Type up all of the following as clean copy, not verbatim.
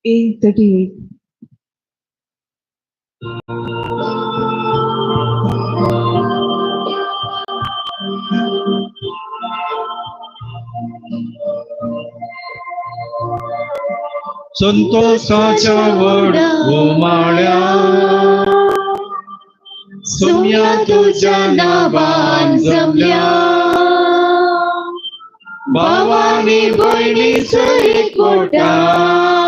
8:38. संतोषाच्या वड उमाळ्या सोम्या तुझ्या नावान जमल्या भावानी बहिणीचं एकवटान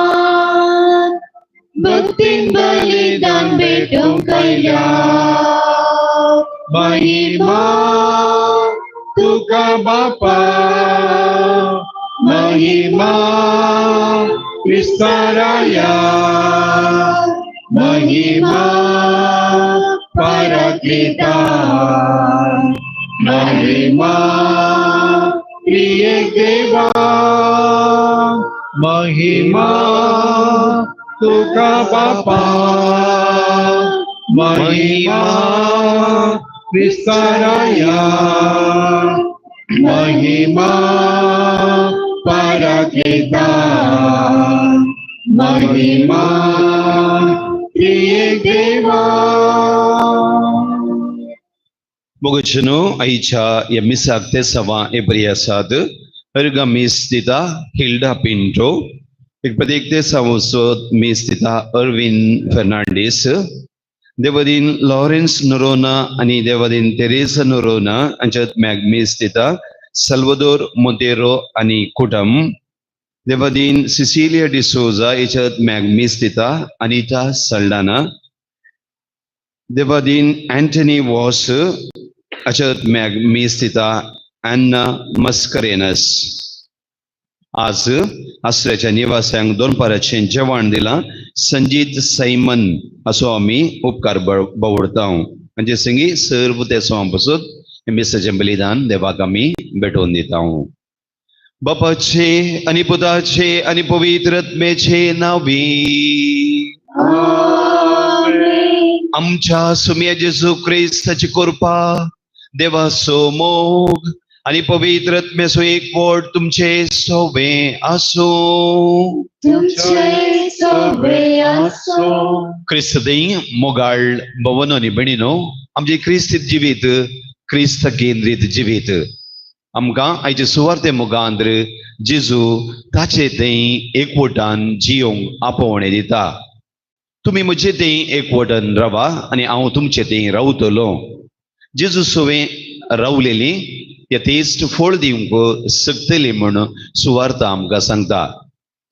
भक्तीन बलिदान भेटूंक आयल्या महिमा तुका बापा महिमा विस्ताराया महिमा पराक्लिता महिमा प्रिय देवा महिमा तुका बापा महिमा विस्ताराया महिमा पराक्लिता महिमा प्रिय देवा. Mogocino aicha ya misakte sawa ebriasad erga mistita Hilda Pinto ekpadekte savosod mistita Erwin Fernandez devadin Lawrence Norona ani devadin Teresa Norona anjat magmistita Salvador Montero ani Kutam devadin Cecilia de Souza echat magmistita Anita Saldana devadin Anthony Voss अचत मी स्थिता अॅन्ना मस्करेनस. आज आसऱ्याच्या निवासांक 2 पराचें जेवण दिलां. Sanjeet Simon असो आमी उपकार बावडता. म्हणजे संगी सर्व ते पासून मिसाचें बलिदान देवाक आमी भेटोवन दिता. बापाचे आनी पुताचे आनी पवित्र आत्म्याचे नांवी आमच्या सुम्या जेजू क्रिस्ताची कृपा देवाचो मोग आणि पवित्र आत्म्याचो एकवट तुमचे सोबे आसो. क्रिस्त देई मोगाळ भवनो आनी भयणीनो आमचे क्रिस्तीत जिवीत क्रिस्त केंद्रीत जिवीत आमकां आयचे सुवार्ते मुखांतर जेजू ताचे देई एकवटान जियोंक आपोवणें दिता. तुम्ही म्हजे थंय एकवटान रावा आनी हांव तुमचे थंय रावतलो. जेजू सोवे रावलेली यथेस्ट फळ दिवंक शकतली म्हण सुवार्ता आमकां सांगता.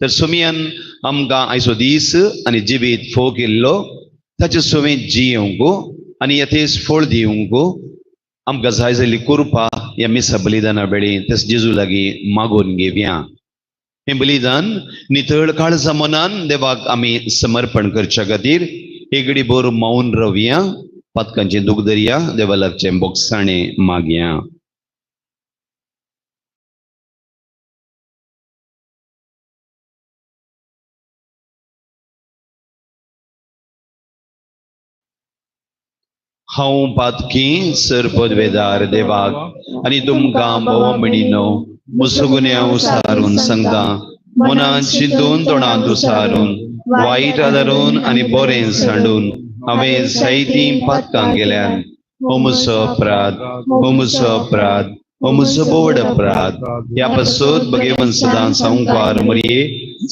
तर सुमयान आमकां आयचो दीस आनी जिवीत फोव केल्लो ताचे सोवे जियोंक आनी यथेस्ट फळ दिवंक आमकां जाय जाल्ली कृपा ह्या मिसा बलिदाना वेळी तेच जेजू लागीं मागून घेवया. हे बलिदान नितळ काळजा मनान देवाक आमी समर्पण करच्या खातीर एक घडीभर मौन रावया. पातकांचे दूख धरया. देवा लागचे बोगसाणे मागया. हांव पातकी सर पदवेदार देवाक आनी तुमकां भोव म्हणिनो मुसगुन्या उसारून सांगता. मनान चिंतून तोंडांत उसारून वायट आदारून आनी बरें सांडून हांवें जायतीं पातकां केल्यान हो म्हजो अपराध हो म्हजो अपराध हो म्हजो बोड अपराध. ह्या पासून भगेवन सदां संवकार मरये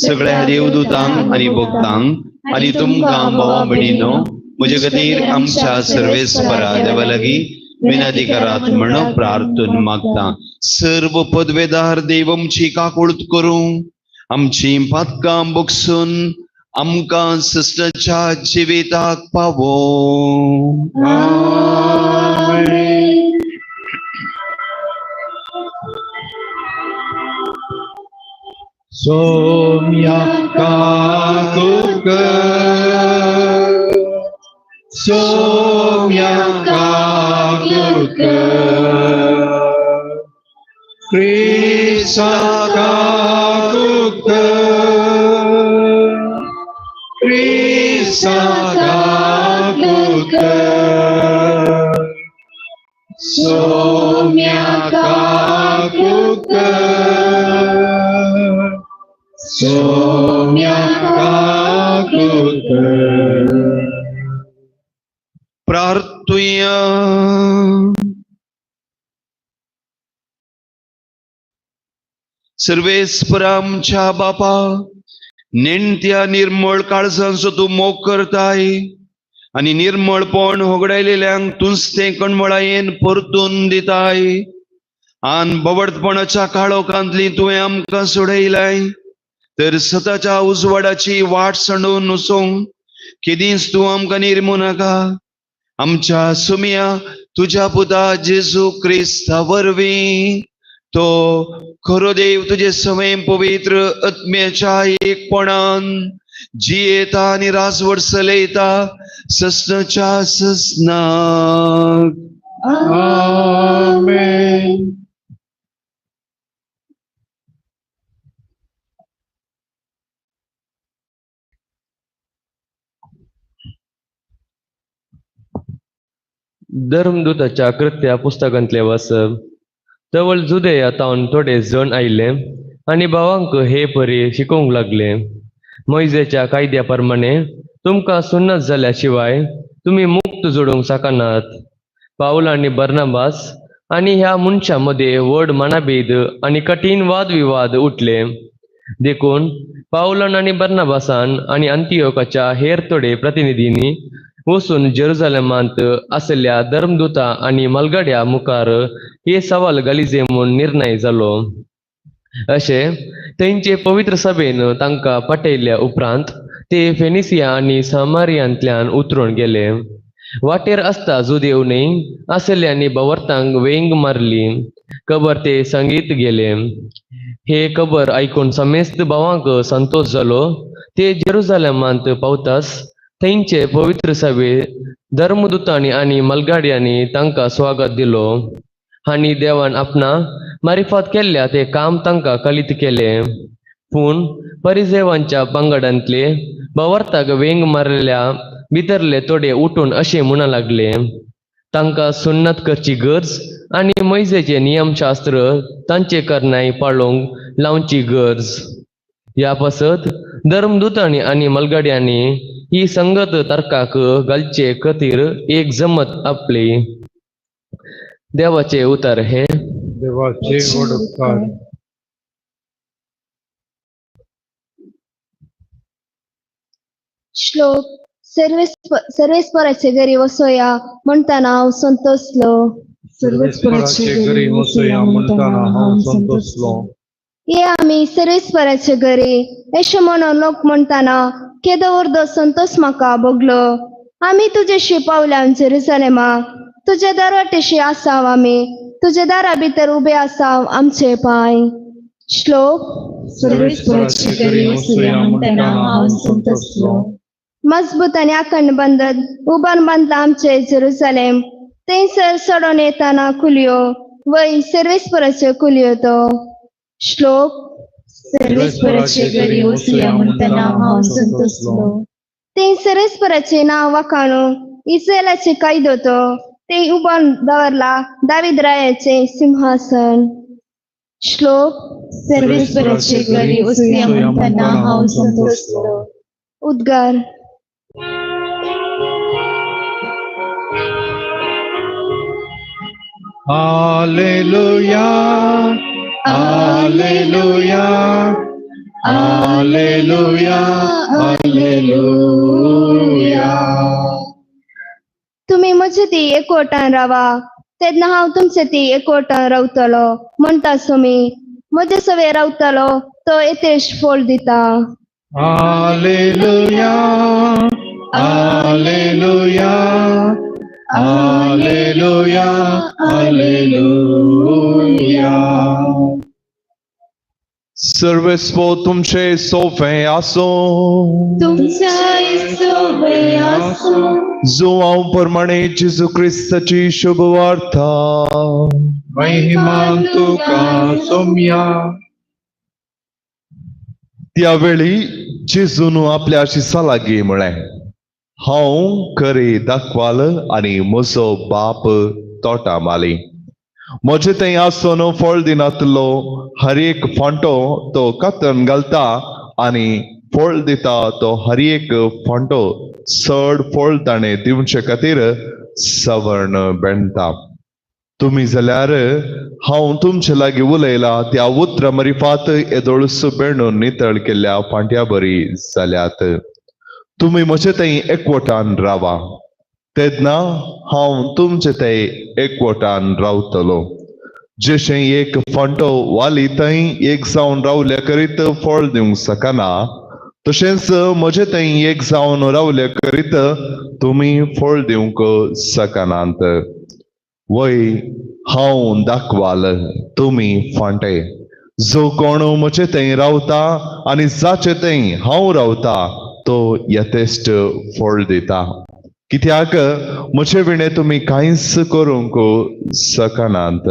सगळ्या देवदूतांक आनी भक्तांक आनी तुमकां भोव म्हणिनो म्हजे खातीर आमच्या सर्वेस्परा देवा लागीं विनाधिकारात म्हणून प्रार्थना मागता. सर्व पदवेदार देव आमची काकूळट करूं आमची पातकां बोगसून आमकां सृश्टाच्या जिविताक पावो. सोम्या काकुक सोम्या काकुक क्रिस्ता काकुक क्रिस्ता काकुक सोम्या काकुक सौम्या काकुत प्रार्थूया. सर्वेस्परा आमच्या बापा, नेणत्या निर्मळ काळजांचो तूं मोग करताय आनी निर्मळपण होगडायलेल्यांक तुस्तें कणमळायेन परतून दिताय. आन बवडपणाच्या काळोखांतली तुवें आमकां सोडयलाय, तर सताच्या उजवाडाची वाट सांडून वचोंक केदींच तूं आमकां निर्मू नाका. आमच्या सुमया तुज्या पुता जेजू क्रिस्ता वरवीं तो खरो देव तुजे सवय पवित्र आत्म्याच्या एकपणान जियेता आनी राजवट चलयता ससनाच्या ससनाक. आमेन. धर्मदूताच्या कृत्या पुस्तकांतले वचप. तवळ जुदेया तावन थोडे जण आयले आनी भावांक हे परी शिकोवंक लागले. मोइजेच्या कायद्या प्रमाणे तुमकां सुन्नत जाल्या शिवाय तुम्ही मुक्त जोडूंक शकनात. पाऊल आनी बर्नबास आनी ह्या मनशां मध्ये व्हड मनाभेद आनी कठीण वादविवाद उठले. देखून पाऊलान आनी बर्नबासान आनी अंतियोकाच्या हेर थोडे प्रतिनिधींनी वचून जेरुसलेमांत आसल्या धर्मदूता आनी मलगड्या मुखार हे सवाल घालीचे म्हूण निर्णय जालो. अशे तेंचे पवित्र सभेन तांकां पटयल्या उपरांत ते फेनिसिया आनी सामारियांतल्यान उतरून गेले. वाटेर आसता जुदेवनी आसल्यांनी भोवरतांक वेंग मारली. खबर ते सांगीत गेले. हे खबर आयकून समेस्त भावांक संतोष जालो. ते जेरुसलेमांत पावताच थंयचे पवित्र सभे धर्मदूतांनी आनी मलगाड्यांनी तांकां स्वागत दिलो. आनी देवान आपणा मारिफत केल्ल्या ते काम तांकां कलीत केले. पूण परिसेवांच्या पंगडांतले भोवरताक वेंग मारलेल्या भितरले थोडे उठून अशें म्हणू लागले, तांकां सुन्नत करची गरज आनी मोइजेचे नियमशास्त्र तांचे करणाय पाळोवंक लावची गरज. ह्या पासत धर्मदूतांनी आनी मलगड्यांनी ही संगत तर्काक घालचे खातीर एक जमत आपली. देवाचे उतर हे. देवाचे वडकार. श्लोक. सर्वेस्पराचे घरी वसोया म्हणताना हांव संतोषलो. सर्वेस्पराचे घरी वसोया म्हणताना हांव संतोषलो. ये आमी सर्वेस्पराचे घरी अशें म्हणून लोक म्हणताना केदो अर्दो संतोष म्हाका भोगलो. आमी तुजेशी पावल्यान जेरुसलेमा, तुजे दरवाटेशी आसाव आमी, तुजे दारा भितर उबे आसाव आमचे पाय. श्लोक. सर्वेस्पराचे घरी वसोया म्हणताना हांव संतोषलो. मजबूत आनी अखंड बंधन उबान बांदला आमचे जेरुसलेम. थंयसर सडोन येताना कुलयो वय सर्वेस्पराच्यो कुलयो तो. श्लोक. सर्वेस्पराचे घरी वसोया म्हणताना हांव संतोषलो. ते सर्वेस्पराचे नाव वाखाणू इस्रायलाचे कायदो तो. ते उबान दवरला दावीद रायाचे सिंहासन. श्लोक. सर्वेस्पराचे घरी वसोया म्हणताना हांव संतोषलो. उद्गार. हालेलुया, हालेलुया, हालेलुया, हालेलुया. तुम्ही म्हजे ती एकवटान रावा, तेन्ना हांव तुमचे ती एकवटान रावतलो म्हणटा तुमी. म्हजे सवे रावतलो तो येतेश फळ दिता. हालेलुया, हालेलुया, हालेलुया, हालेलुया. सर्वेस्व तुमचे सोफे आसो. जो हांव प्रमाणे जेजू क्रिस्ताची शुभ वार्ता. महिमा तुका सौम्या. त्यावेळी जेजून आपल्या शिसालागी म्हळें, हांव खरे दाखवाल आनी म्हजो बाप तोटा माली. म्हजे थंय आसोन फळ दिनातलो हर एक फांटो तो कातन घालता आणि फळ दिता तो हर एक फांटो चड फळ ताणे दिवचे खातीर सवर्ण बेणता. तुम्ही जाल्यार हांव तुमचे लागीं उलयला त्या उतरां मरिफात येदोळस बेणून नितळ केल्ल्या फांट्या बरी जाल्यात. तुम्ही म्हजे थंय एकवटान रावा, तेन्ना हांव तुमचे थंय एकवटान रावतलो. जशें एक फांटो वाली थंय एक जावन रावले करीत फळ दिवंक शकना, तशेंच म्हजे थंय एक जावन रावले करीत तुम्ही फळ दिवंक शकनात. वय हांव दाखवाल, तुम्ही फांटे. जो कोण म्हजे थंय रावता आनी जाचे थंय हांव रावता तो यथेश्ट फळ दिता. कित्याक म्हजे विणे तुम्ही कांयच करूंक शकनात.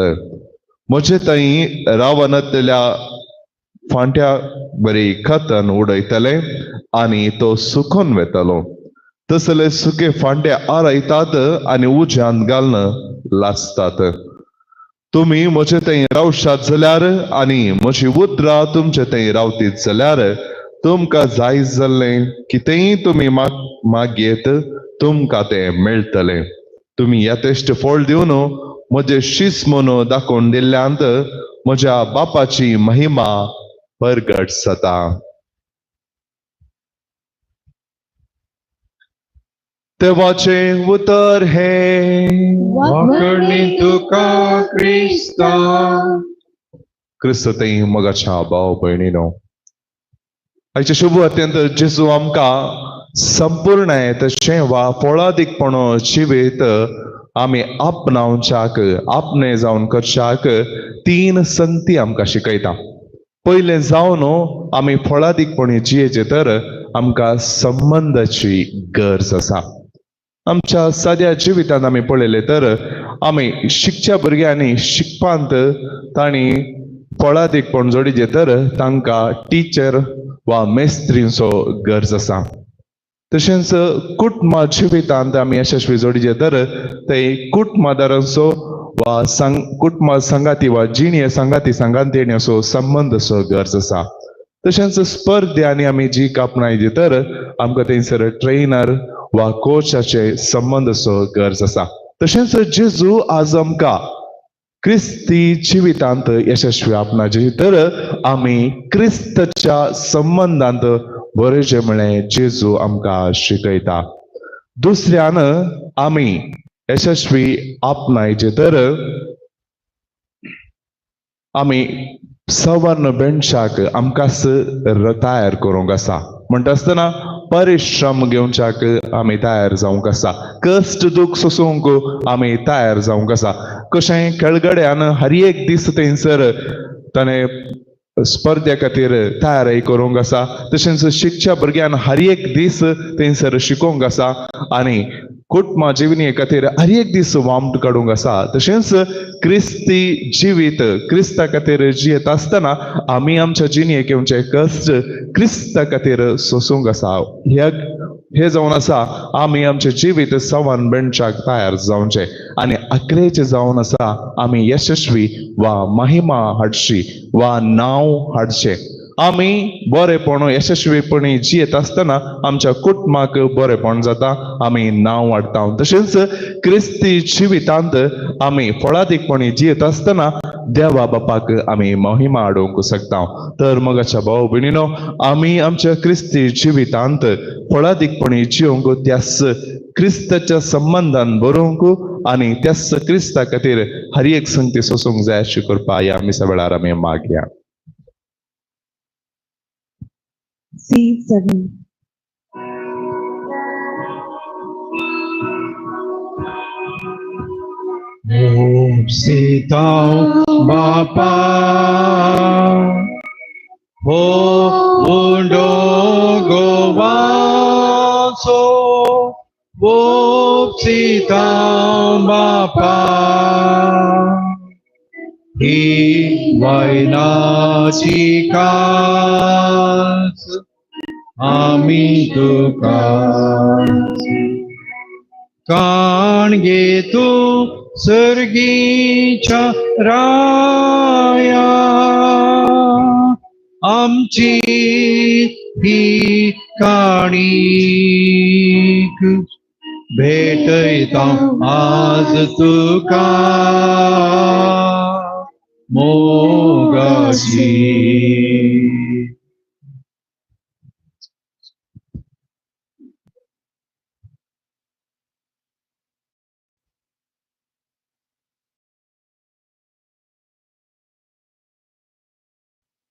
म्हजे थंय रावनातल्या फांट्या बरी खतन उडयतले आनी तो सुकून वेतलो. तसले सुके फांटे आरयतात आनी उज्यांत घालन लासतात. तुम्ही म्हजे थंय रावशात जाल्यार आनी म्हजी उतरां तुमचे थंय रावतीत जाल्यार तुमकां जाय जाल्लें कितेंय तुम्ही मागयेत तुमकां तें मेळटलें. तुम्ही यथेश्ट फळ दिवन म्हजे शीस म्हणून दाखोवन दिल्ल्यांत म्हज्या बापाची महिमा परगट जाता. देवाचे उतर हे वाकणी तुका क्रिस्ता. क्रिस्त थंय मोगाच्या भाव भयणीनो, आयचे शुभ अत्यंत जेजू आमकां संपूर्णयेचें वा फळादीकपणो जिवीत आमी आपणावच्याक आपणे जावन करच्याक 3 संगती आमकां शिकयता. पयले जावन आमी फळादीकपणी जियेचे तर आमकां संबंधाची गरज आसा. आमच्या साद्या जिवितांत आमी पळयले तर आमी शिकच्या भुरग्यांनी शिकपांत तांणी फळादीकपण जोडिचे तर तांकां टिचर वा मेस्त्रींचो गरज आसा. तशेंच कुटुंब जिवितांत आमी यशस्वी जोडिचे तर ते कुटुंबदारांचो वा कुटुंब संगाती वा जिणीये सांगातीण्यांचो संबंधचो गरज आसा. तशेंच स्पर्धांनी आमी जी आपणायची तर आमकां थंयसर ट्रेनर वा कोचाचे संबंधचो गरज आसा. तशेंच जेजू आज आमकां क्रिस्ती जिवितांत यशस्वी आपणाची तर आमी क्रिस्तच्या संबंधांत बरेचशे म्हळें जेजू आमकां शिकयता. दुसऱ्यान आमी यशस्वी आपणायचे तर आमी सवर्ण बेंचाक आमकांच तयार करूंक आसा. म्हणटा आसतना परिश्रम घेवच्याक आमी तयार जावंक आसा. कश्ट दूख सोसूंक आमी तयार जावंक आसा. कशें खेळगड्यान हर एक दीस थंयसर ताणें स्पर्धे खातीर तयारी करूंक आसा. तशेंच शिकच्या भुरग्यान हर एक दीस थंयसर शिकोवंक आसा आनी कुटुंब जिविनी खातीर हर एक दीस वामट काडूंक आसा. तशेंच क्रिस्ती जिवीत क्रिस्ता खातीर जियेत आसतना आमी आमच्या जिणेक येवचे कश्ट क्रिस्ता खातीर सोसूंक आसा. हे जावन आसा आमी आमचे जिवीत सवन बेंचाक तयार जावचे आनी अकरेचे जावन आसा आमी यशस्वी वा महिमा हाडची वा नांव हाडचे. आमी बरेपण यशस्वीपणी जियेत आसतना आमच्या कुटुंबाक बरेपण जाता, आमी नांव हाडटा. तशेंच क्रिस्ती जिवितांत आमी फळादीकपणी जियेत आसतना देवा बापाक आमी महिमा हाडूंक शकता. तर मोगाच्या भाव भयणीनो, आमी आमच्या क्रिस्ती जिवितांत फळादीकपणी जियोंक त्यास क्रिस्ताच्या संबंधान बरोवंक आनी त्यास क्रिस्ता खातीर हर एक संगती सोसूंक जाय अशी कृपा ह्या मिसा वेळार आमी मागया. C7. सीता बापा हो मुंडो गोवासो वो सीता बापा ही वैनाची कास आमी तुका काणगे तू सर्गीच्या राया आमची ही काणीक भेटयता आज तुका मोगाची.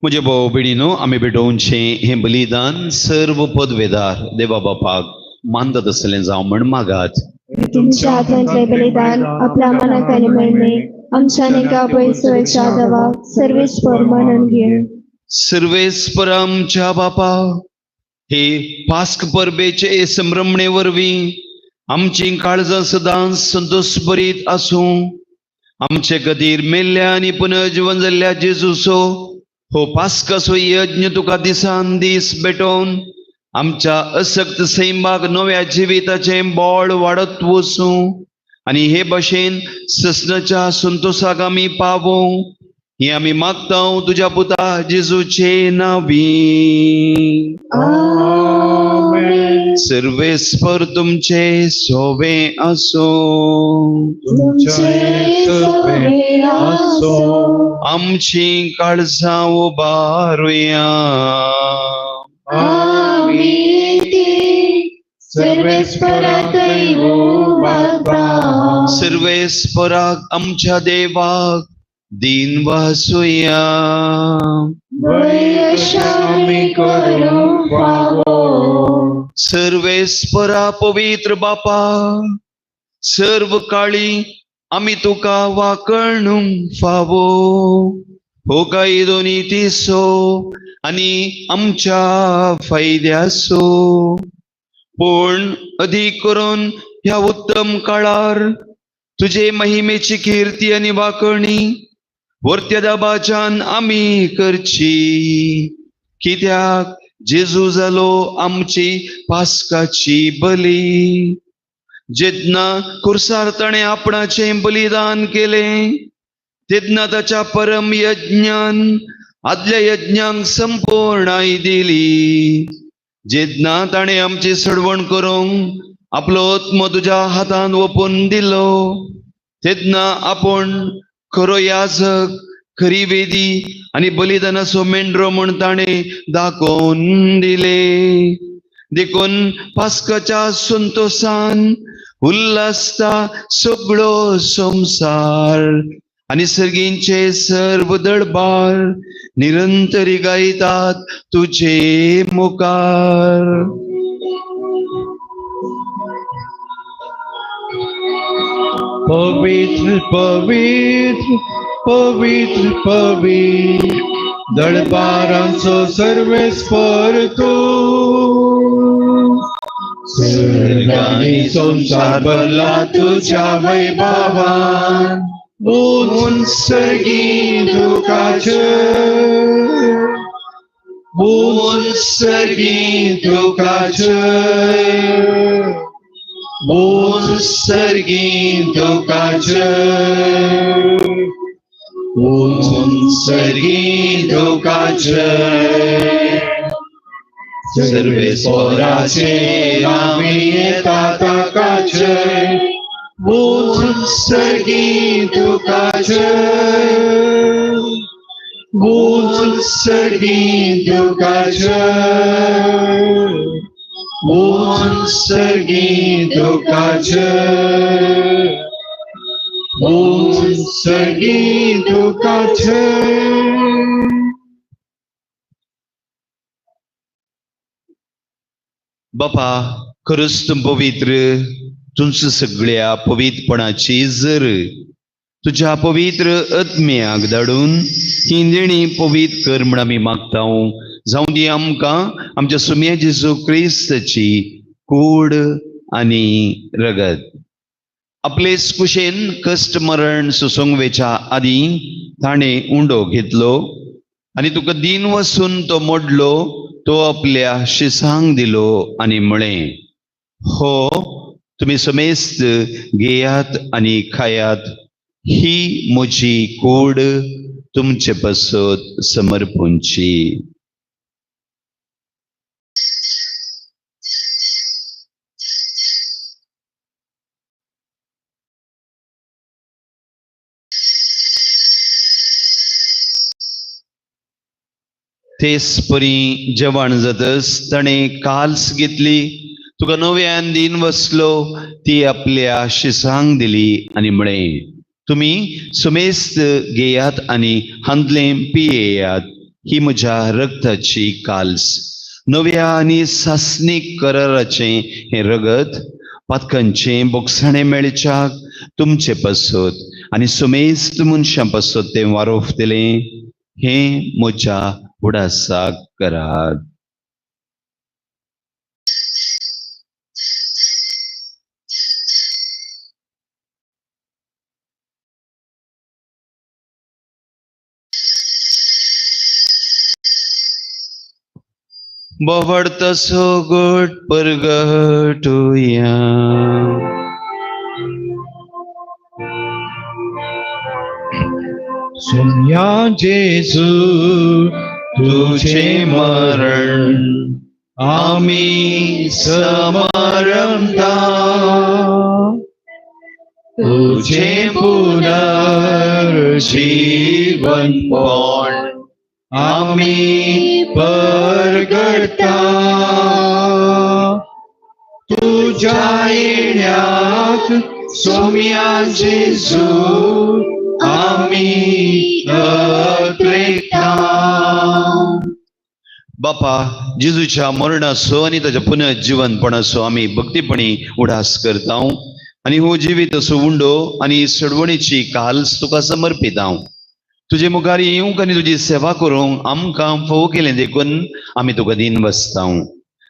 मुझे भाऊ भयणीनो, आम्ही भेटोवनशे हे बलिदान सर्व पदवेदार देवा बापाक मानतात असलें जावं म्हण मागात. तुमच्या हातांतले बलिदान आपल्या मनाकाने मिळणे आमच्या नेका पैसोच्या दवा सर्वेस्पर मानून घे. सर्वेस्पर आमच्या बापा, हे पास्क परबेचे संभ्रमणे वरवीं आमची काळजां सदां संतोष बरीत आसूं. आमचे खातीर मेल्ल्या आनी पुनर्जीवन जाल्ल्या जेजूचो हो पास्काचो यज्ञ तुका दिसान दीस भेटोवन आमच्या असक्त सैमाक नव्या जिविताचे बळ वाडत वचूं आनी हे भाशेन ससनाच्या संतोषाक आमी पावूं. हे आमी मागतां तुज्या पुता जेजूचे नांवी. आमेन. सर्वेस्पर तुमचे सोवे आसूं. तुमचे सवे आसो. आमची काळजां उबारुया. आमी सर्वेस्पराकय उबारता. सर्वेस्पराक आमच्या देवाक दिन वासुया. वैशामी करूं पावो. सर्वेस्परा पवित्र बापा, सर्व काळी आमी तुका वाकणूंक फावो. हो काय दोनी तिसो आनी आमच्या फायद्याचो. पूण अधिक करून ह्या उत्तम काळार तुझे महिमेची कीर्ती आनी वाकणी वर्त्या दाबाच्यान आमी करची. कित्याक जेजू जालो आमची पास्काची बली. जेन्ना कुर्सार ताणें आपणाचे बलिदान केलें तेन्ना ताच्या परम यज्ञान आदल्या यज्ञांक संपूर्णाय दिली. जेन्ना ताणें आमची सडवण करूंक आपलो आत्मो तुज्या हातान ओपून दिलो तेन्ना आपूण खरो याजक, खरी वेदी आनी बलिदानाचो मेंढरो म्हूण ताणें दाखोवन दिले. देखून पास्काच्या संतोषान उल्हासता सगळो संसार आनी सर्गींचे सर्व दळबार निरंतरी गायतात तुझे मुखार. पवित्र पवित्र पवित्र पवित्र दळबारांचो सर्वेस्पर तूं. स्वर्गानी संसार भरला तुझ्या वैभवान. सर्गी दुखाचे सर्गी दुखाचे सर्गी दुखाचे सर्गी दुखाचे. सर्वेस्पराचे आमी येता ताकाचे. सर्गी दुखाचे सर्गी दुखाचे सर्गी दुखाचे सर्गी दुखाचे. बापा, खरंच तू पवित्र, तुमच्या सगळ्या पवित्रपणाची जर तुझ्या पवित्र आत्म्याक धाडून ही देणी पवित्र कर म्हण आमी मागतां. जावं दी आमकां आमच्या सुम्या जेजू क्रिस्ताची कूड आनी रगत. आपलेच कुशेन कश्ट मरण सोसूंक वेच्या आदी ताणें उंडो घेतलो आनी तुका दिन वसून तो मोडलो. तो आपल्या शिसांक दिलो आनी म्हळें, हो तुमी समेस्त घेयात आनी खायात. ही म्हजी कूड तुमचे पासत समर्पूंची. तेच परी जेवण जातस ताणें काल्स घेतली, तुका नव्यान दिन वसलो, ती आपल्या शिसांक दिली आनी म्हळें, तुमी सुमेस्त घेयात आनी हांतलें पियेयात, ही म्हज्या रगताची काल्स, नव्या आनी सासणीक कराराचें हें रगत, पातकांचें बोगसाणें मेळच्याक तुमचे पासत आनी सुमेस्त मनशां पासत तें वारोफ दिलें, हें म्हज्या उडासाक करात. बोवडतसो गोड परगटुया. सोम्या जेजू तुझे मरण आम्ही समरमता, तुझे पुनर्जीवनपण आम्ही परगटता, तुझ्या येण्याक सोम्या जेजू आम्ही अत्रेता. बापा, जेजूच्या मरणाचो आनी ताच्या पुनर्जीवनपणाचो आमी भक्तीपणी उडास करता आनी हो जिवीत असो उंडो आनी सडवणीची काल्स तुका समर्पिता. तुजे मुखार येवंक आनी तुजी सेवा करूंक आमकां फोव केलें देखून आमी तुका दिन बसता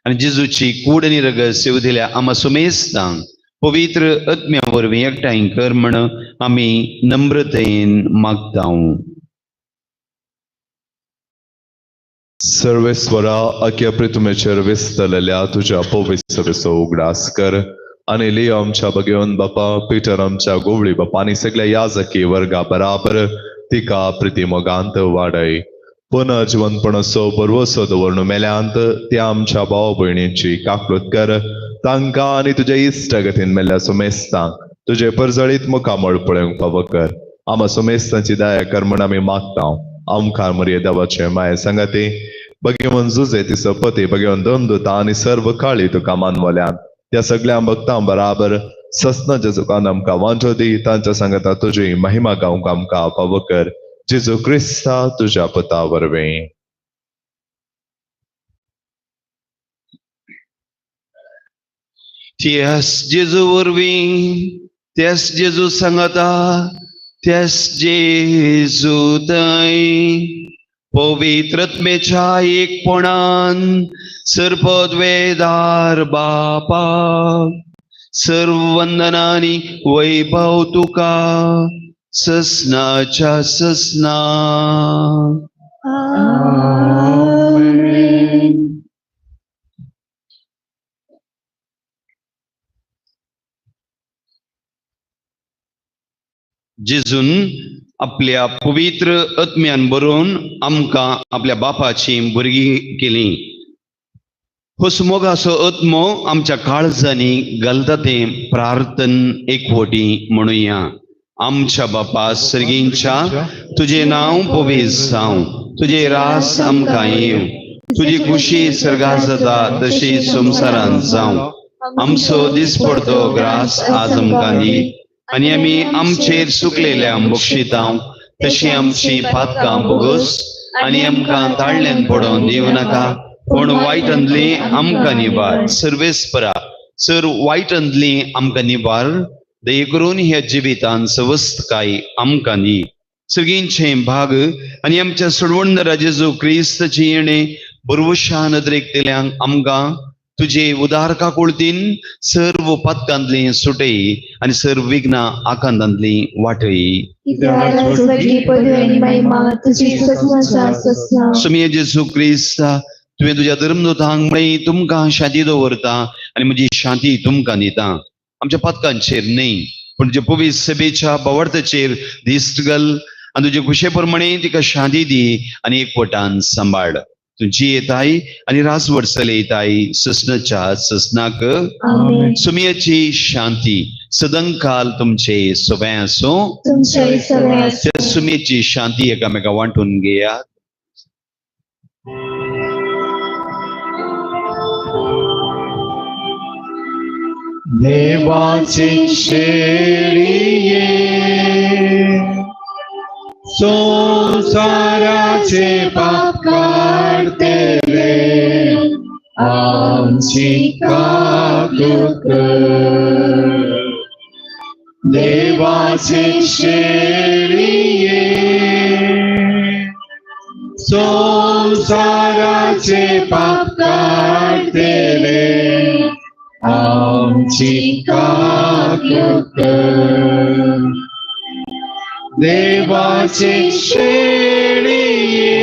आनी जेजूची कूड आनी रगत सेवदिल्या आमा सुमेस्तांक पवित्र आत्म्या वरवीं एकठांय कर म्हण आमी नम्रतेन मागता. सर्वेस्वरा, अख्या पृथ्वीचेर विस्तलेल्या तुझ्या पवित्र सभेचो उगडास कर आनी लियो आमच्या बगेवन बापा, पिटर आमच्या गोवळी बापा आनी सगळ्या याजकी वर्गा बराबर तिका प्रितीमोगांत वाडय. पुनर्जीवनपणाचो बरवसो दवरून मेल्यांत त्या आमच्या भाव भयणींची काकूट कर, तांकां आनी तुज्या इश्ट गतीन मेल्ल्या सुमेस्तांक तुजे परजळीत मुखामळ पळोवंक फावो कर. आमा सुमेस्तांची दया कर म्हण आमी मागता. आमकां मरिये देवाचे माये संगती बगेवन जुजे तिचो पती बगेवन दोन आनी सर्व काळी तुका मानवल्यान त्या सगळ्या भक्तां बराबर ससनाच्या चुकान आमकां वांटो दी. तांच्या सांगता तुजी महिमा गावंक आमकां फावो कर. जेजू क्रिस्ता तुज्या पुता वरवीं. त्यास जेजू वरवीं, त्यास जेजू सांगता, त्यास जेजू थंय पवित्रत्मेच्या एकपणान सरपदवेदार बापा, सर्व वंदनानी वैभव तुका ससनाच्या ससना. जेजून आपल्या पवित्र आत्म्यान बरोवन आमकां आपल्या बापाची भुरगीं केली. हुसमोगाचो आत्मो आमच्या काळजांनी घालता तें प्रार्थन एकवटी म्हणुया. आमच्या बापा सर्गींच्या, तुझे नांव पवित्र जावं, तुझे रास आमकां येवं, तुजी खुशी सर्गार जाता तशी संवसारांत जावं. आमचो दिसपडतो ग्रास आज आमकां दी आनी आमी आमचेर सुकलेल्या बक्षिता तशी आमची पातकां भोगोस आनी आमकां ताळ्यान पडोवन दिवं नाका, पूण वायटांतली आमकां निबार. सर्वेस्परा, सर वायटांतली आमकां निबार. दये करून ह्या जिवितांत सवस्थकाय आमकां दी. सगळींचे भाग आनी आमच्या सोडवणदारा जेजू क्रिस्ताची येणे बरवशान नदरेक दिल्यांक आमकां तुजे उदार काकुळतीन सर्व पातकांतली सुटय आनी सर्व विघ्नां आकांतांतली वाटय. सुमिये जेजू क्रिस्ता, तुवें तुज्या धर्मदूतांक म्हळें तुमकां शांती दवरता आनी म्हजी शांती तुमकां दिता. आमच्या पातकांचेर न्ही पूण तुजे पवित्र सभेच्या बावर्थाचेर दिश्ट घाल आनी तुजे खुशे प्रमाणे तिका शांती दी आनी एकवटान सांबाळ. तुजी येताय आनी राजवट चलयताय ससनाच्या ससनाक. सुमियेची शांती सदंकाल तुमचे सगळ्यां आसूं. त्या सुमियेची शांती एकामेका वांटून घेयात. देवाचे शेळिये संसाराचे पाप काढतेले आमची काकूक देवाचे शेळिये संसाराचे पाप काढतेले आमची काकूक देवाचे शेळिये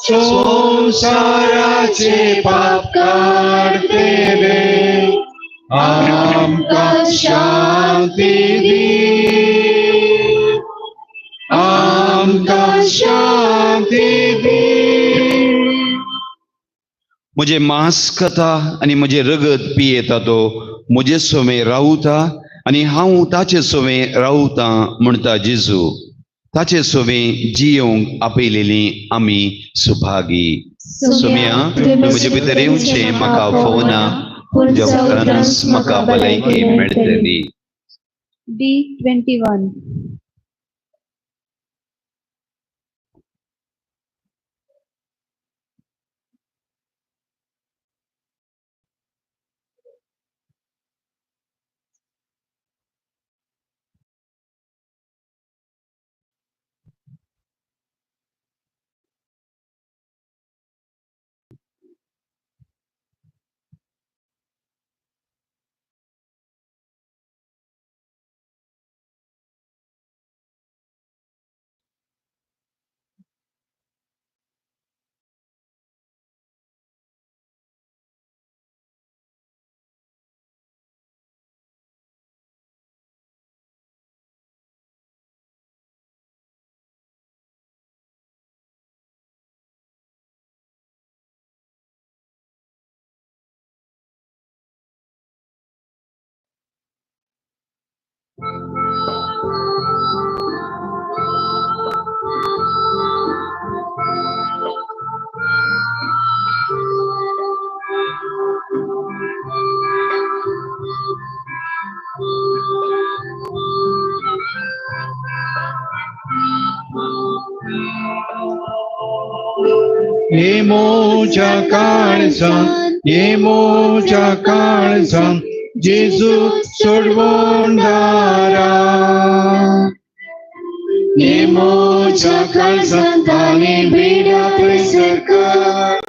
संसाराचे पाप काढतेले आमका शांती दी आमका शांती दी म्हजे मांस खाता आनी म्हजे रगत पियेता तो म्हजे सोमे रावता आनी हांव ताचे सोमे रावता म्हणटा जेजू ताचे सोमे जियोंक आपयलेली आमी सुभागी सोम्या म्हजे भितर येवचें म्हाका फोवना जपतानच म्हाका भलायकी मेळटली. D21. हे मोजा काळजान जेजू सोडवणारा हे मोजा काळजान ताने भिडा थंयसर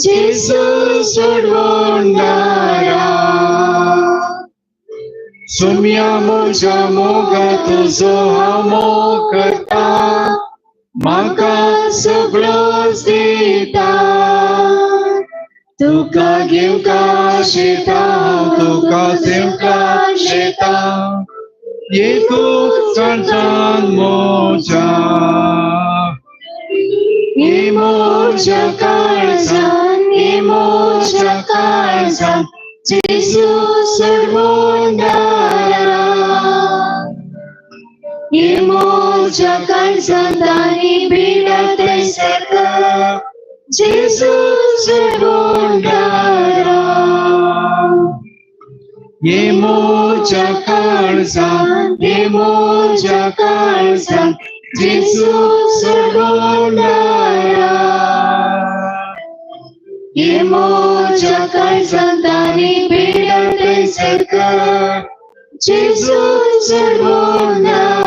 जेजू सोडवणारा सोम्या मोजा मोगा तुजो हांव मोग करता म्हाका सगळोच दिता तुका घेवका शेता तुका सेवका शेता येतूच काळजान मोजा हे मोजा काळजान जेजू सोडवणारा हे मोजा काळजान ताने भिडा थंयसर जेजू सोडवणारा हे मोजा काळजान जेजू सोडवणारा हे मोजा काळजान ताने भिडा थंयसर जेजू सोडवणारा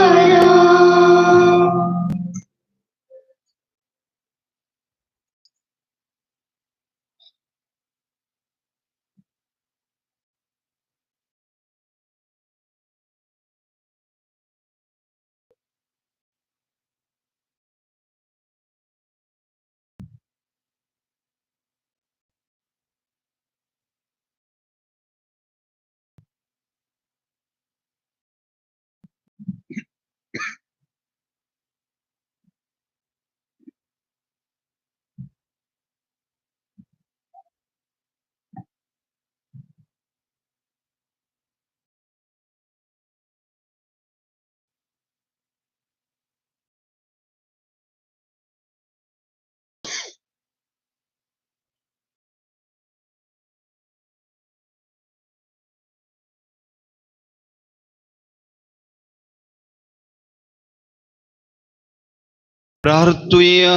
प्रार्थुया.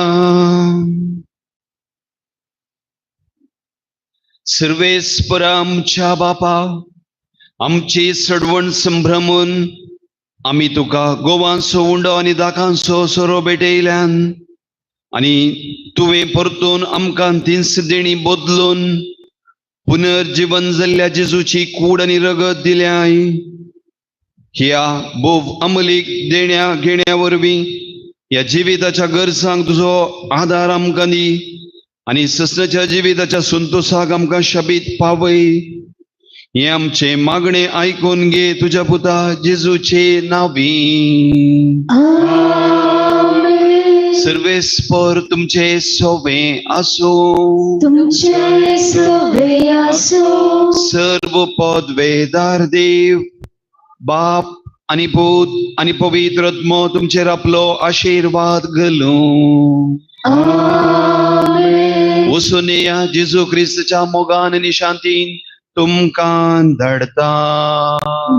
सर्वेस्परा आमच्या बापा, आमची सडवण संभ्रमून आम्ही तुका गोवांचो उंडो आनी दाकांचो सोरो भेटयल्यान आनी तुवें परतून आमकां तिन्स देणी बदलून पुनर्जीवन जाल्ल्या जेजूची कूड आनी रगत दिल्याय. ह्या बोव अमलीक देण्या घेण्या वरवीं ह्या जिविताच्या गरजांक तुजो आदार आमकां दी आनी ससनाच्या जिविताच्या संतोषाक आमकां शाबीत पावय. हे आमचे मागणे आयकून घे तुझ्या पुता जेजूचे नावी. सर्वेस्पर तुमचे सोवे आसो. तुमचे सोबे आसो. सर्व पदवेदार देव बाप आणि पूत आणि पवित्र आत्मा तुमचेर आपलो आशीर्वाद घालूं. आमेन. वचून या जेजू क्रिस्ताच्या मोगान आनी शांतीन तुमकां धाडता.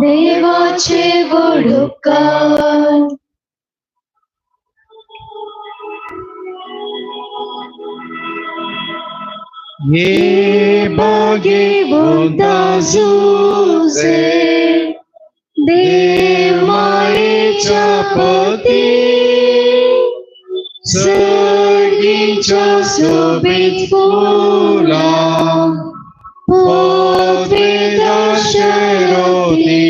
देवाचे व्हड उपकार. ये बागे वखदा जुजे देव मायेच्या पती सर्गीच्या सोबीत फुलां पदवेदार शेरोती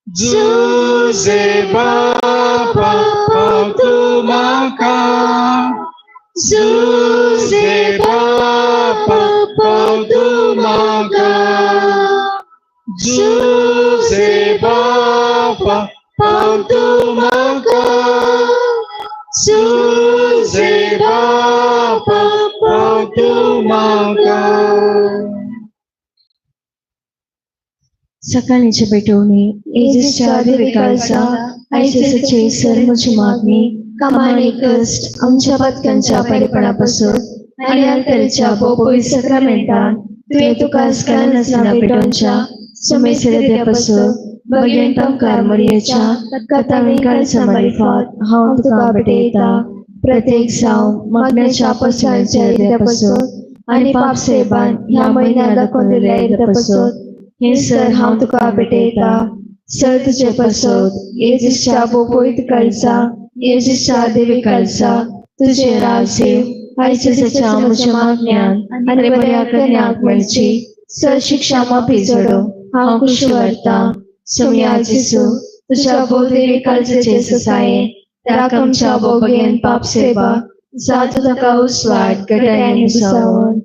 जुजे बापा तूं म्हाका जुजे बापा तूं म्हाका जुजे बापा तूं म्हाका जुजे बापा तूं म्हाका. सकाळीचे पेटवणी एजेसच्या विकासा आयसेसचे सर्वची मागणी कमानी कष्ट आमच्या पत्कांच्या परिपणापासून आणि अल्टरच्या बोपोई सक्रामेंटान तुवें तुका स्काल नासतना पेटोवच्या सुमेसेदेपासून भगवेन तमकार मरियेच्या कथाविकाल समारिफात हांव तुका भेटयता. प्रत्येक साव मागण्याच्या पसरांच्या हृदयापासून आणि पापसेबान ह्या म्हयन्यात दाखवलेल्या हृदयापासून हे सर हांव तुका भेटयता. सर तुझे पसोद येजिसच्या बोपोईत कळसा येजिसच्या देवी कळसा तुझे रावसेव आयसेसच्या म्हज्या मागण्यान आनी बऱ्या करण्याक मेळची सर शिक्षा माफी जोडो हांव खुश व्हरता. सुमया जिसू तुझ्या बोदेवी काळजेचे ससाये त्याक आमच्या बोबगेन पाप सेवा जात ताका उसवाट गटायांनी दुसावण.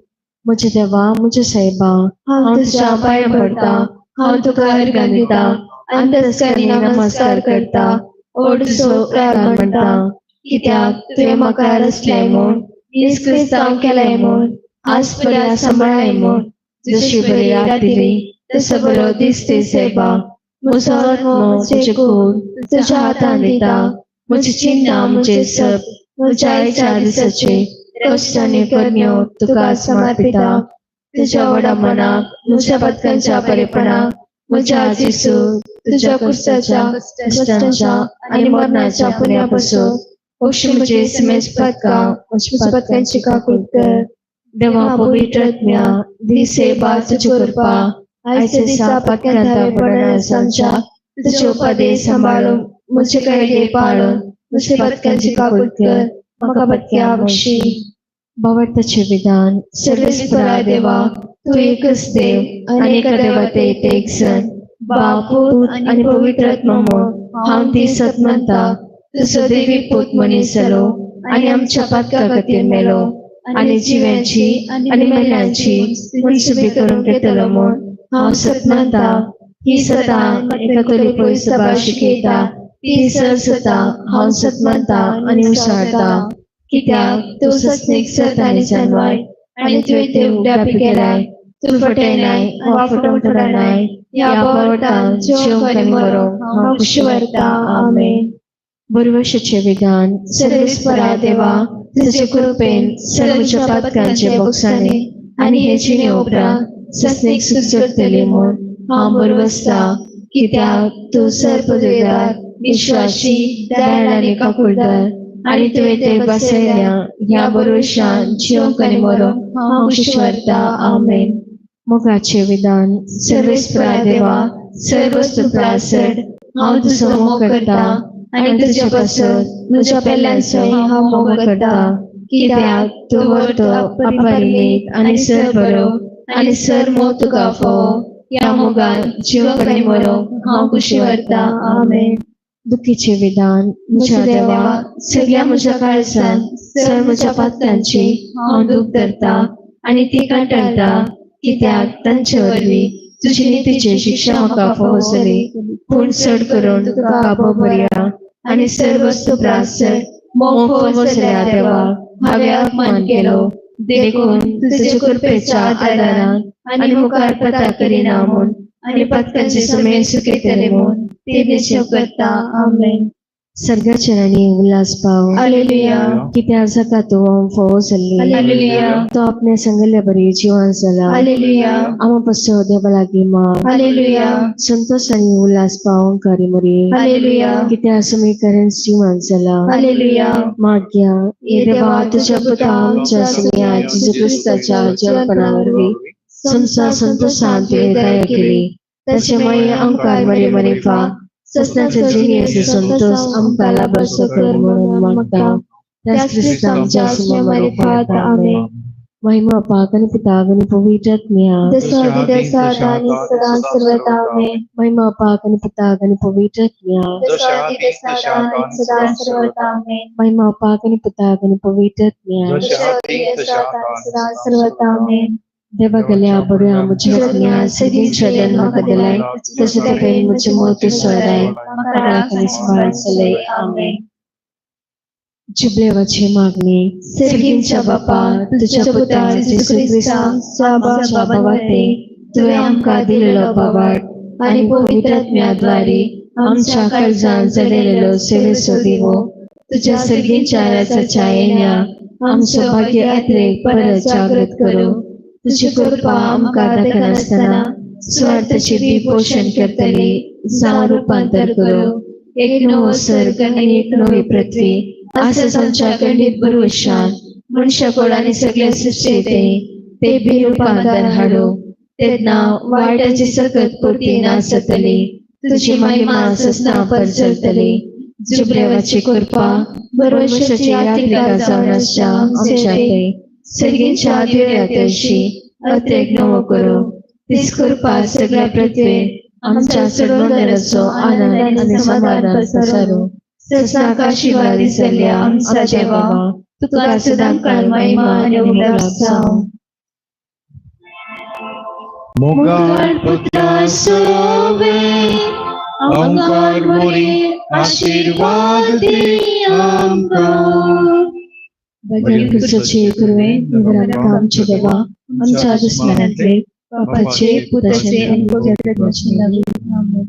म्हजे देवा म्हजे साहेबा हांव तुझ्या पांयां पडटा हांव तुका अर्घ्य दिता अंतस्करणी नमस्कार करता ओडसो उपकार म्हणटा. कित्याक तुवें म्हाका रचलें म्हूण इस्क्रिस्तांव केलें म्हूण आज पर्या सांबाळ्ळें म्हूण जशी बरी याद दिली तसो बरो दिसते सेबा. म्हजो आत्मो म्हजे खून तुज्या हातान दिता. म्हजी चिन्नां म्हजे सप म्हज्या आयच्या दिसाचे कश्ट आनी करण्यो तुका समर्पिता. तुज्या व्हडा मनाक म्हज्या पत्कांच्या बरेपणाक म्हज्या जिसू तुज्या कुस्ताच्या कश्टांच्या आनी मरणाच्या पुण्या पासून पक्षी म्हजे समेज पत्कां म्हज्या पत्कांची काकूट कर. देवा पवित्र आत्म्या दिसे बा तुजी कृपा आयचे पत्कांता पडण्यासांच्या तुजे उपदेश सांबाळून म्हजे कायदे पाळून म्हजे पत्कांची काकूट कर. म्हाका पत्क्या बक्षी. भावार्थाचे विधान सर्वेस्परा देवा तू एकच देव आणि एका देवाते एक सण बाप पूत आणि पवित्र आत्मा म्हूण हांव ती सत म्हणटा. तुजो देवी पूत मनीस जालो आणि आमच्या पत्का खातीर मेलो आणि जिव्यांची आणि मेल्यांची मनसुबी करून घेतलो म्हूण हांव सत म्हणटा. ही सता एका कलिपोय सभा शिकयता ती सर सता हांव सत म्हणटा आनी उसळटा. कित्याक तूं सस्नीक सत आनी जानवाय आनी तुवें ते उड्यापी केलाय. तूं फटयनाय वा फटोवंक नाय ह्या बावटान जिवंक आनी मरोंक हांव खुशी व्हरता. आमेन. बरवशाचे विधान सर्वेस्परा देवा तुजे कृपेन सर्वच्या पत्कांचे बोगसाणे आनी हे जिणे उपरांत सस्नीक सुख जोडटली म्हूण हांव बरवसता. कित्याक तूं सर पदवीदार विश्वासी दयाळ आनी काकूळदार आणि तुवें ते बसयल्या ह्या भरोशान जिवंक आनी मरोंक हांव खुशी व्हरता. आमेन. मोगाचे विधान. सर्वेस्परा देवा, सर्वस्तुप्रासड, हांव तुजो मोग करता आनी तुजे पासत म्हज्या पेल्ल्यांचोय हांव मोग करता. कित्याक तूं व्हरतो अपरिमीत आनी सर बरो आनी सर मोग तुका फोव. ह्या मोगान जिवंक आनी मरोंक हांव खुशी व्हरता. आमेन. दुखीचे विधान. म्हज्या देवा, सगळ्या म्हज्या काळजान सर म्हज्या पातकांची हांव दूख धरता आनी ती कंटाळटा. कित्याक तांचे वरवीं तुजी नितीची शिक्षा म्हाका फोवसली. पूण चड करून तुका काबो बरया आनी सर्वस्तुप्रासड मोग फोवसल्या देवाक हांवें अपमान केलो. देखून तुजे कृपेच्या आदारान आनी मुखार पता करिना म्हूण आनी पतकांचे समेळ सुकयतले म्हूण ते निश्चय करता. आमेन. सर्गाचेर आनी उल्हास पाव. हालेलुया. कित्याक जाका तूं फोव जाल्ली. हालेलुया. तो आपणे संगल्या बरी जिवन जाला. हालेलुया. आमा पासो देवा लागीं माग. हालेलुया. संतोष आनी उल्हास पाव करी मरी. हालेलुया. कित्याक समीकरण जिवन जाला. हालेलुया. माग्या हे देवा तुज्या पुता आमच्या सगळ्या जेजू क्रिस्ताच्या जळपणा वरवीं संसार संतोषान तुवें दया केली. ताचे मागीर आमकां मरे मरे फा सस्नाचे जिणेचे संतोष आमकां लाभसो कर म्हणून मागता. त्याच क्रिस्त आमच्या मरे फात. आमेन. महिमा पाक आनी पिताक आनी पवित्र आत्म्याक जसो आदी तसो आता आनी सदां सर्वदा. आमेन. महिमा पाक आनी पिताक आनी पवित्र आत्म्याक जसो आदी तसो आता आनी सदां सर्वदा. आमेन. महिमा पाक आनी पिताक आनी पवित्र आत्म्याक जसो आदी तसो आता आनी सदां सर्वदा. आमेन. देवा गेल्या बऱ्या म्हज्या आत्म्या सगळींच्या जन्माक दिलाय तशें तुवें म्हजे मोत सोडाय म्हाका राख आनी सांबाळ चलय. आमेन. जिबलेवाची मागणी. सर्गींच्या बापा, तुज्या पुता जेजू क्रिस्ताच्या भावाते तुवें आमकां दिलेलो बाबाट आनी पवित्र आत्म्याद्वारे आमच्या काळजांत जळयलेलो सेवेचो दिवो तुज्या सर्गींच्या राजाच्या येण्याक आमचो भाग्य यात्रेक परत जागृत करो. तुजी कृपा आमकां दाखनासतना स्वार्थाची बी पोषण करतली जावं रूपांतर करो. एक नवो सर्ग आनी एक नवी पृथ्वी असंच आमच्या खंडीत भरवशान मनशा कोणाने सगळ्या सृष्टीते ते बी रूपांतर हाडो. तेन्ना वायटाची सकत पुर्ती नासतली. तुजी महिमा सस्ना परचलतली. जुबलेवाची कृपा भरवशाची यात्रिका जावन आसच्या आमच्या ते सर्गींच्या दिव्यातशी अत्रेक नवो करो. तीच कृपा सगळ्या पृथ्वीर आमच्या सडवणाऱ्याचो आनंद आनी समाधान पसारो. सस्नाक आशिर्वाद दिसल्या आमचा देवा तुका सदां काळ महिमा आनी उल्हास जावं. मोगाळ पुत्रा सोवे आमकां मोरी आशीर्वाद दी आमकां. भजन कुर्चोची कुरवे निवरांका आमचे देवा आमच्या दुस्मनांतले पापाचे पुताचे आनी पवित्र वचन लागू. आमेन.